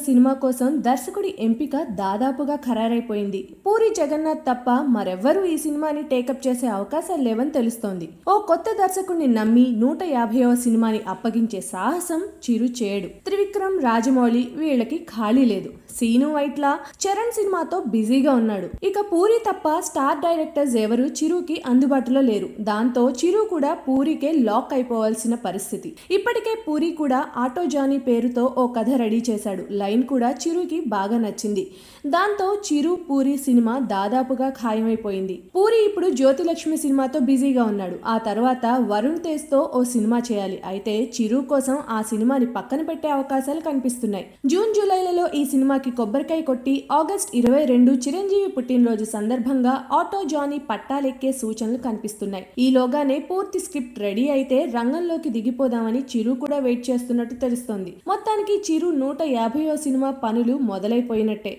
Cinema కోసం దర్శకుడి ఎంపిక దాదాపుగా ఖరారైపోయింది. పూరి జగన్నాథ్ తప్ప మరెవ్వరూ ఈ సినిమాని టేకప్ చేసే అవకాశాలు లేవని తెలుస్తోంది. ఓ కొత్త దర్శకుడిని నమ్మి 150వ సినిమాని అప్పగించే సాహసం చిరు చేయడు. త్రివిక్రమ్, రాజమౌళి వీళ్ళకి ఖాళీ లేదు. సీను వైట్ల, చరణ్ సినిమాతో బిజీగా ఉన్నాడు. ఇక పూరి తప్ప స్టార్ డైరెక్టర్స్ ఎవరు చిరుకి అందుబాటులో లేరు. దాంతో చిరు కూడా పూరికే లాక్ అయిపోవాల్సిన పరిస్థితి. ఇప్పటికే పూరి కూడా ఆటో జానీ పేరుతో ఓ కథ రెడీ చేశాడు. లైన్ కూడా చిరుకి బాగా నచ్చింది. దాంతో చిరు పూరి సినిమా దాదాపుగా ఖాయమైపోయింది. పూరి ఇప్పుడు జ్యోతిలక్ష్మి సినిమాతో బిజీగా ఉన్నాడు. ఆ తర్వాత వరుణ్ తేజ్ తో ఓ సినిమా చేయాలి. అయితే చిరు కోసం ఆ సినిమాని పక్కన పెట్టే అవకాశాలు కనిపిస్తున్నాయి. జూన్ జూలైలలో ఈ సినిమాకి కొబ్బరికాయ కొట్టి ఆగస్ట్ 22 చిరంజీవి పుట్టినరోజు సందర్భంగా ఆటో జానీ పట్టాలెక్కే సూచనలు కనిపిస్తున్నాయి. ఈలోగానే పూర్తి స్క్రిప్ట్ రెడీ అయితే రంగంలోకి దిగిపోదామని చిరు కూడా వెయిట్ చేస్తున్నట్టు తెలుస్తోంది. మొత్తానికి చిరు 150వ సినిమా పనులు మొదలైపోయినట్టే.